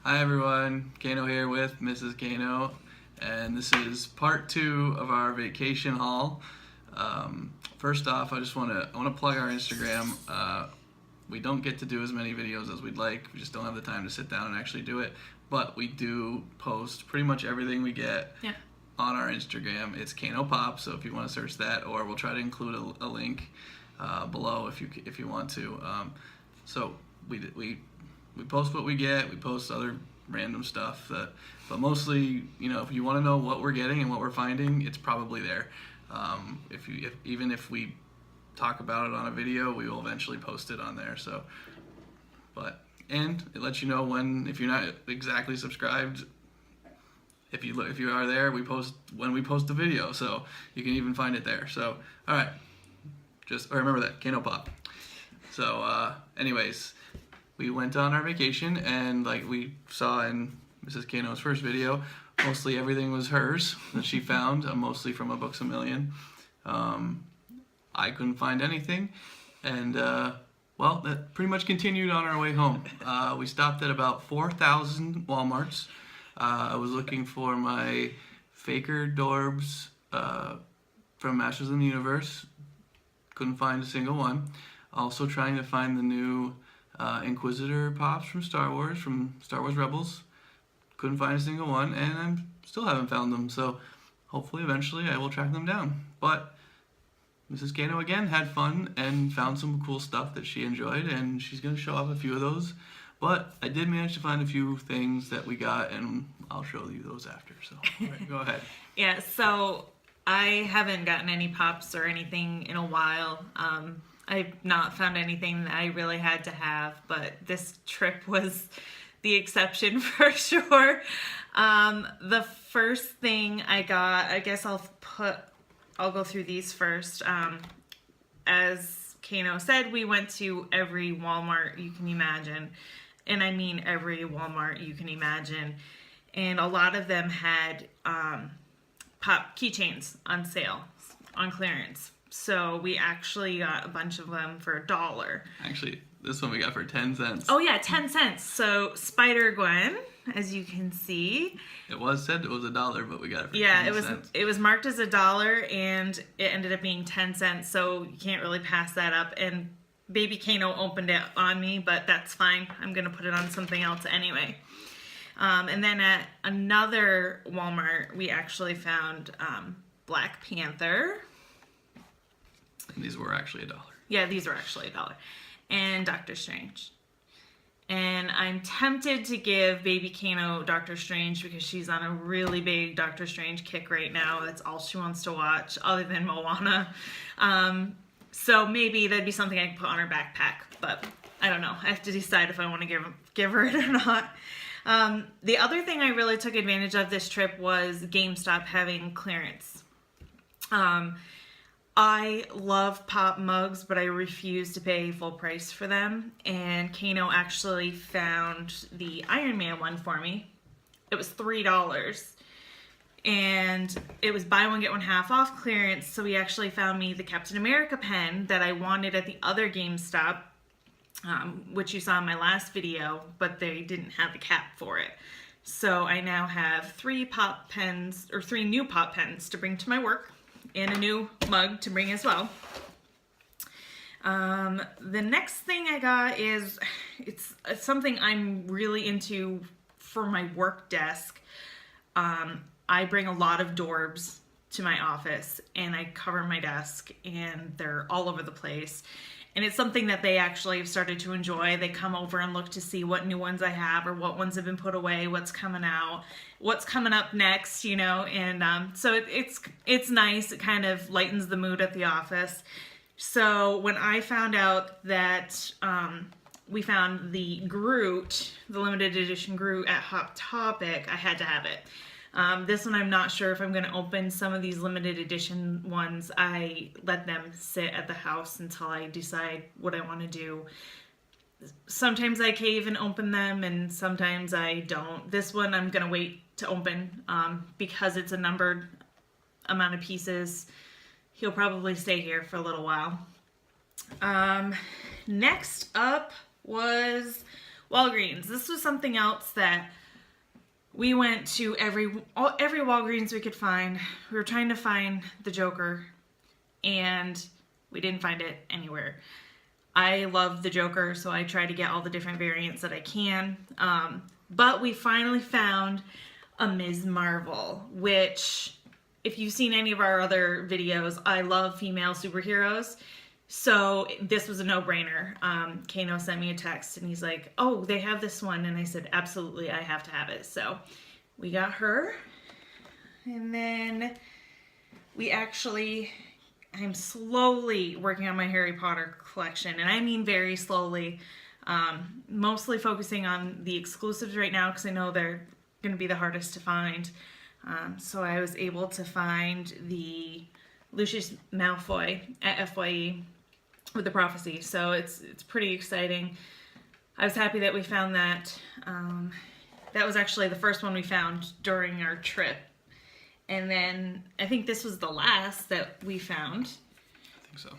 Hi everyone, Kano here with Mrs. Kano, and this is part 2 of our vacation haul. First off, I want to plug our Instagram. We don't get to do as many videos as we'd like. We just don't have the time to sit down and actually do it. But we do post pretty much everything we get on our Instagram. It's Kano Pop, so if you want to search that, or we'll try to include a link below if you want to. So we post what we get. We post other random stuff, but mostly, if you want to know what we're getting and what we're finding, it's probably there. Even if we talk about it on a video, we will eventually post it on there. So, and it lets you know if you're not exactly subscribed. If you are there, we post when we post the video, so you can even find it there. So, all right, just remember that Kano Pop. So, anyways, we went on our vacation, and like we saw in Mrs. Kano's first video, mostly everything was hers that she found, mostly from a Books A Million. I couldn't find anything, and well, that pretty much continued on our way home. We stopped at about 4,000 Walmarts. I was looking for my Faker Dorbs from Masters of the Universe. Couldn't find a single one. Also trying to find the new Inquisitor Pops from Star Wars Rebels. Couldn't find a single one, and I still haven't found them. So hopefully eventually I will track them down. But Mrs. Kano again had fun and found some cool stuff that she enjoyed, and she's going to show off a few of those. But I did manage to find a few things that we got, and I'll show you those after. So all right, go ahead. Yeah, so I haven't gotten any pops or anything in a while. I've not found anything that I really had to have, but this trip was the exception for sure. The first thing I got, I guess I'll go through these first. As Kano said, we went to every Walmart you can imagine, and I mean every Walmart you can imagine, and a lot of them had pop keychains on sale, on clearance. So we actually got a bunch of them for $1. Actually, this one we got for 10 cents. Oh yeah, 10 cents. So Spider-Gwen, as you can see. It was said it was $1, but we got it for 10 cents. It was marked as $1, and it ended up being 10 cents, so you can't really pass that up. And Baby Kano opened it on me, but that's fine. I'm going to put it on something else anyway. And then at another Walmart, we actually found Black Panther. And these were actually $1. Yeah, these were actually $1. And Doctor Strange. And I'm tempted to give Baby Kano Doctor Strange because she's on a really big Doctor Strange kick right now. That's all she wants to watch other than Moana. So maybe that'd be something I can put on her backpack. But I don't know. I have to decide if I want to give her it or not. The other thing I really took advantage of this trip was GameStop having clearance. I love pop mugs, but I refuse to pay full price for them. And Kano actually found the Iron Man one for me. It was $3. And it was buy one, get one half off clearance. So he actually found me the Captain America pen that I wanted at the other GameStop, which you saw in my last video, but they didn't have the cap for it. So I now have 3 new pop pens to bring to my work, and a new mug to bring as well. The next thing I got is, it's something I'm really into for my work desk. I bring a lot of Dorbs to my office, and I cover my desk, and they're all over the place. And it's something that they actually have started to enjoy. They come over and look to see what new ones I have, or what ones have been put away, what's coming out, what's coming up next, and so it's nice. It kind of lightens the mood at the office. So when I found out that we found the Groot, the limited edition Groot at Hot Topic, I had to have it. This one I'm not sure if I'm going to open. Some of these limited edition ones, I let them sit at the house until I decide what I want to do. Sometimes I cave and open them, and sometimes I don't. This one I'm going to wait to open because it's a numbered amount of pieces. He'll probably stay here for a little while. Next up was Walgreens. This was something else that we went to every Walgreens we could find. We were trying to find the Joker, and we didn't find it anywhere. I love the Joker, so I try to get all the different variants that I can. But we finally found a Ms. Marvel, which, if you've seen any of our other videos, I love female superheroes. So this was a no-brainer. Kano sent me a text and he's like, oh, they have this one. And I said, absolutely, I have to have it. So we got her. And then I'm slowly working on my Harry Potter collection. And I mean very slowly. Mostly focusing on the exclusives right now because I know they're going to be the hardest to find. So I was able to find the Lucius Malfoy at FYE with the prophecy, so it's pretty exciting. I was happy that we found that. That was actually the first one we found during our trip, and then I think this was the last that we found. I think so.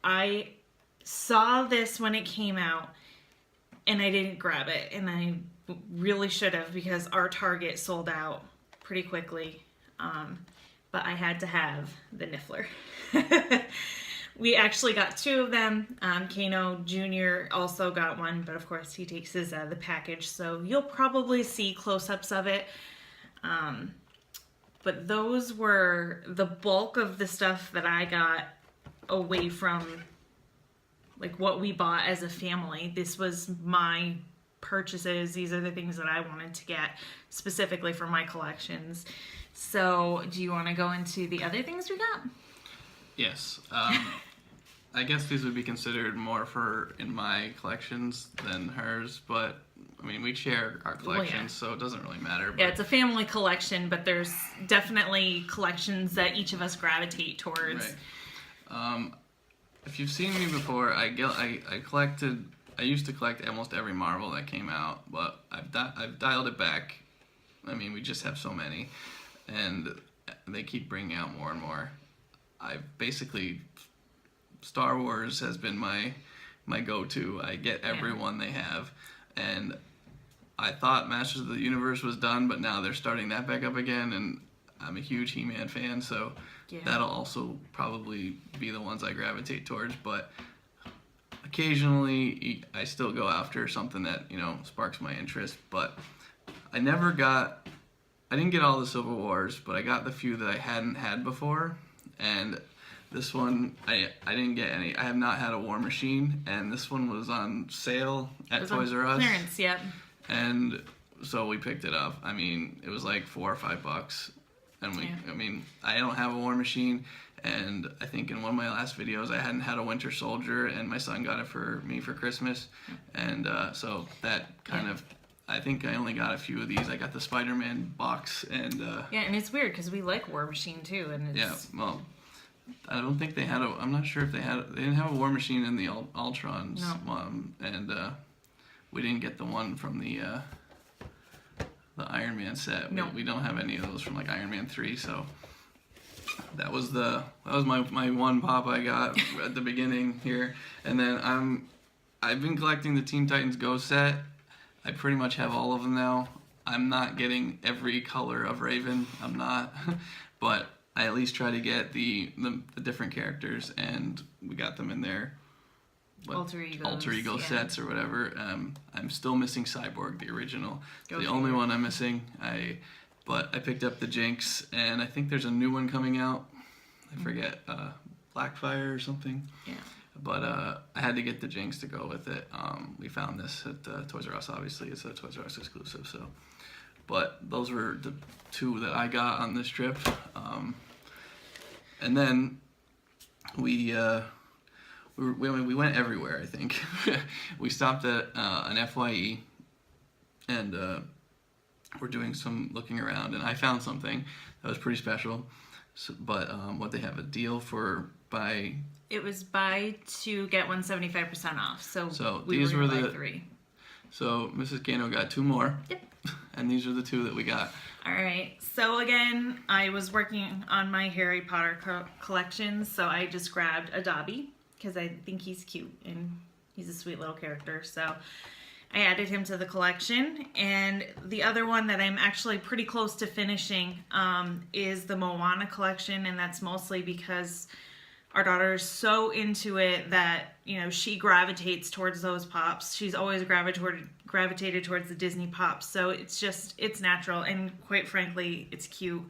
I saw this when it came out, and I didn't grab it, and I really should have because our Target sold out pretty quickly. But I had to have the Niffler. We actually got 2 of them. Kano Jr. also got one, but of course he takes his out of the package, so you'll probably see close-ups of it. But those were the bulk of the stuff that I got away from like what we bought as a family. This was my purchases. These are the things that I wanted to get specifically for my collections. So do you want to go into the other things we got? Yes. I guess these would be considered more for in my collections than hers, but I mean, we share our collections, so it doesn't really matter. But... yeah, it's a family collection, but there's definitely collections that each of us gravitate towards. Right. If you've seen me before, I used to collect almost every Marvel that came out, but I've dialed it back. I mean, we just have so many, and they keep bringing out more and more. Star Wars has been my go-to. I get every one they have, and I thought Masters of the Universe was done, but now they're starting that back up again, and I'm a huge He-Man fan, so that'll also probably be the ones I gravitate towards, but occasionally I still go after something that, sparks my interest, but I didn't get all the Civil Wars, but I got the few that I hadn't had before, and this one, I didn't get any. I have not had a War Machine, and this one was on sale at Toys R Us. Clearance, yep. And so we picked it up. I mean, it was like $4 or $5, and I don't have a War Machine, and I think in one of my last videos I hadn't had a Winter Soldier, and my son got it for me for Christmas, and so that kind of. I think I only got a few of these. I got the Spider-Man box, and and it's weird because we like War Machine too, and it's... well, I don't think they had I'm not sure if they didn't have a War Machine in the Ultrons one, and we didn't get the one from the Iron Man set. We don't have any of those from like Iron Man 3, so that was my one pop I got at the beginning here, and then I've been collecting the Teen Titans Go set. I pretty much have all of them now. I'm not getting every color of Raven. I'm not, but I at least try to get the different characters, and we got them in their alter ego sets or whatever. I'm still missing Cyborg, the original. The only one I'm missing. But I picked up the Jinx, and I think there's a new one coming out. I forget, Blackfire or something. Yeah. But I had to get the Jinx to go with it. We found this at Toys R Us. Obviously, it's a Toys R Us exclusive. So, but those were the 2 that I got on this trip. And then we went everywhere. I think we stopped at an FYE, and we're doing some looking around. And I found something that was pretty special. So, but what they have a deal for buy. It was buy 2 get 1 75% off. So these were the 3. So Mrs. Kano got 2 more. Yep. And these are the 2 that we got. All right. So again, I was working on my Harry Potter collection, so I just grabbed a Dobby because I think he's cute and he's a sweet little character. So I added him to the collection. And the other one that I'm actually pretty close to finishing is the Moana collection, and that's mostly because our daughter is so into it that, you know, she gravitates towards those pops. She's always gravitated towards the Disney pops, so it's natural, and quite frankly, it's cute.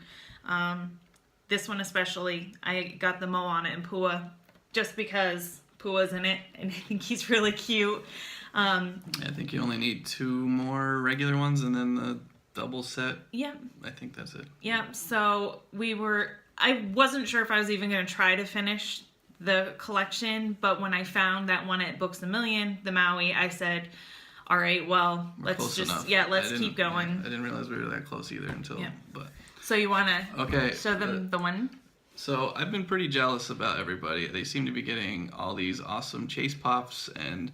This one especially, I got the Moana and Pua just because Pua's in it, and I think he's really cute. I think you only need 2 more regular ones, and then the double set. Yeah. I think that's it. Yeah, so I wasn't sure if I was even going to try to finish the collection, but when I found that one at Books A Million, the Maui, I said, all right, well, let's keep going. Yeah, I didn't realize we were that close either until, but. So you want to show them the one? So I've been pretty jealous about everybody. They seem to be getting all these awesome Chase Pops and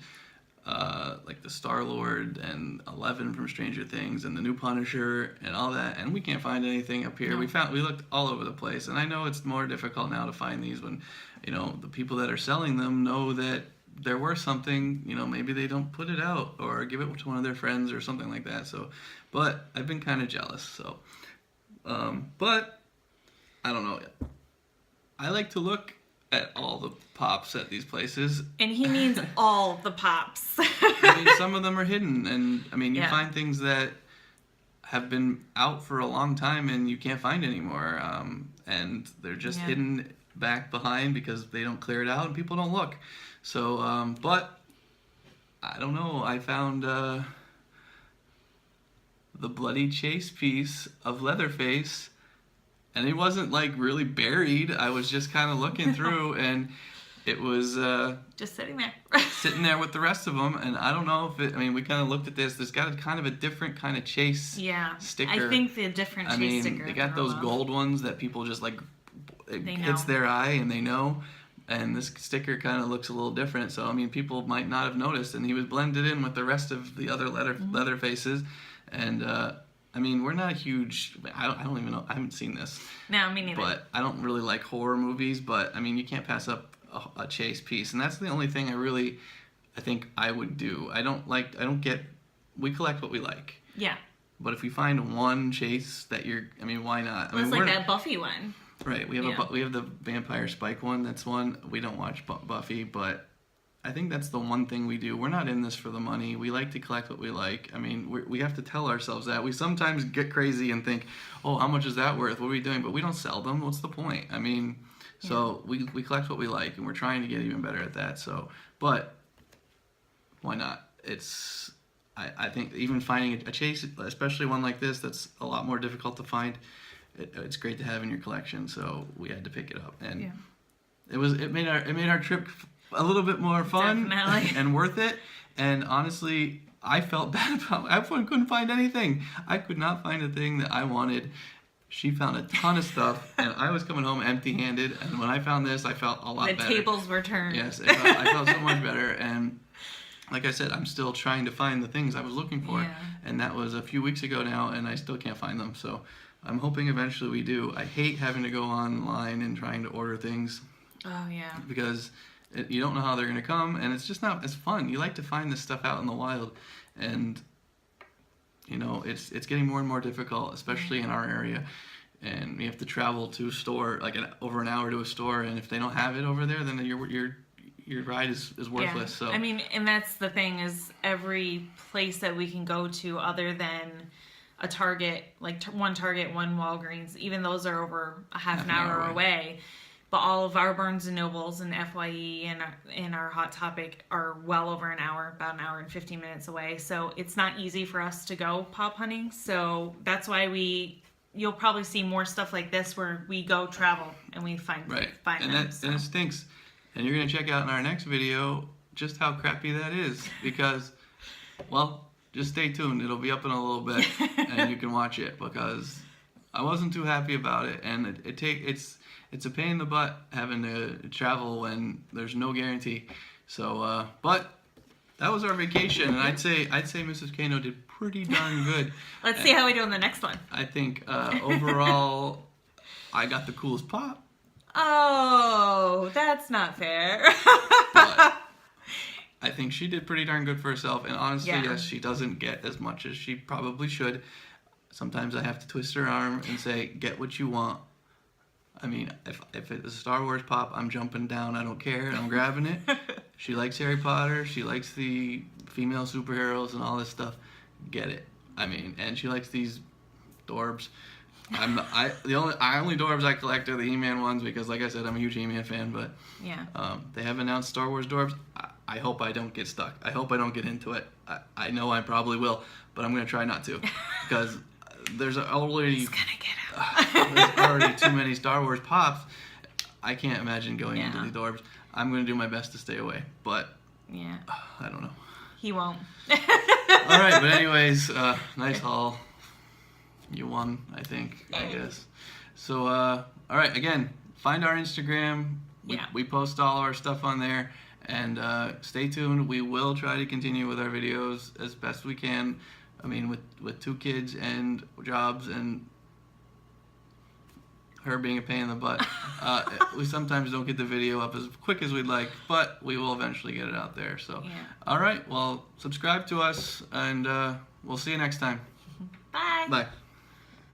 like the Star-Lord and 11 from Stranger Things and the new Punisher and all that, and we can't find anything up here. No. We looked all over the place, and I know it's more difficult now to find these when, you know, the people that are selling them know that they're worth something. You know, maybe they don't put it out or give it to one of their friends or something like that. So, but I've been kind of jealous. So, but I don't know. I like to look at all the pops at these places. And he means all the pops. I mean, some of them are hidden, and I mean, you find things that have been out for a long time and you can't find anymore, and they're just hidden back behind because they don't clear it out and people don't look. So, but I don't know. I found the bloody chase piece of Leatherface. And it wasn't like really buried. I was just kind of looking through, and it was just sitting there, sitting there with the rest of them. And I don't know if it. I mean, we kind of looked at this. There's got kind of a different kind of chase sticker. I think the different chase sticker. They got those gold ones that people just like. It hits their eye and they know. And this sticker kind of looks a little different. So I mean, people might not have noticed. And he was blended in with the rest of the other leather faces, and. I mean, we're not huge. I don't even know. I haven't seen this. No, me neither. But I don't really like horror movies. But I mean, you can't pass up a chase piece, and that's the only thing I think I would do. We collect what we like. Yeah. But if we find one chase that why not? It's like that Buffy one. Right. We have the Vampire Spike one. That's one. We don't watch Buffy, but I think that's the one thing we do. We're not in this for the money. We like to collect what we like. I mean, we have to tell ourselves that. We sometimes get crazy and think, oh, how much is that worth? What are we doing? But we don't sell them. What's the point? I mean, so we collect what we like, and we're trying to get even better at that. So, but why not? I think even finding a chase, especially one like this, that's a lot more difficult to find. It's great to have in your collection. So we had to pick it up, and it made our trip a little bit more fun and worth it. And honestly, I felt bad about it. I couldn't find anything. I could not find a thing that I wanted. She found a ton of stuff, and I was coming home empty-handed. And when I found this, I felt a lot better. The tables were turned. Yes, I felt so much better. And like I said, I'm still trying to find the things I was looking for. Yeah. And that was a few weeks ago now, and I still can't find them. So I'm hoping eventually we do. I hate having to go online and trying to order things. Oh, yeah. Because you don't know how they're going to come, and it's just not as fun. You like to find this stuff out in the wild, and you know it's getting more and more difficult, especially in our area. And you have to travel to a store like over an hour to a store, and if they don't have it over there, then your ride is worthless. Yeah. So I mean, and that's the thing is every place that we can go to other than a Target, like one Target, one Walgreens, even those are over a half an hour away. But all of our Barnes & Nobles and FYE and our Hot Topic are well over an hour, about an hour and 15 minutes away. So it's not easy for us to go pop hunting. So that's why you'll probably see more stuff like this where we go travel and we find them. And it stinks. And you're going to check out in our next video just how crappy that is. Because, well, just stay tuned. It'll be up in a little bit and you can watch it because I wasn't too happy about it. And it's a pain in the butt having to travel when there's no guarantee. So, but that was our vacation, and I'd say Mrs. Kano did pretty darn good. Let's see how we do on the next one. I think overall, I got the coolest pop. Oh, that's not fair. But I think she did pretty darn good for herself. And honestly, Yeah. yes, she doesn't get as much as she probably should. Sometimes I have to twist her arm and say, get what you want. I mean, if it's a Star Wars pop, I'm jumping down. I don't care. I'm grabbing it. She likes Harry Potter. She likes the female superheroes and all this stuff. Get it. I mean, and she likes these Dorbs. The only Dorbs I collect are the He-Man ones because, like I said, I'm a huge He-Man fan. But Yeah. they have announced Star Wars Dorbs. I hope I don't get stuck. I hope I don't get into it. I know I probably will, but I'm gonna try not to because there's already He's gonna get out. there's already too many Star Wars pops. I can't imagine going into Yeah. the Dorbs. I'm gonna do my best to stay away, but Yeah. I don't know. He won't. All right, but anyways, nice haul. You won, I think, I guess. So, all right, again, find our Instagram. Yeah. We post all our stuff on there. And stay tuned. We will try to continue with our videos as best we can. I mean, with 2 kids and jobs and her being a pain in the butt, we sometimes don't get the video up as quick as we'd like, but we will eventually get it out there. So, Yeah. all right, well, subscribe to us, and we'll see you next time. Bye. Bye.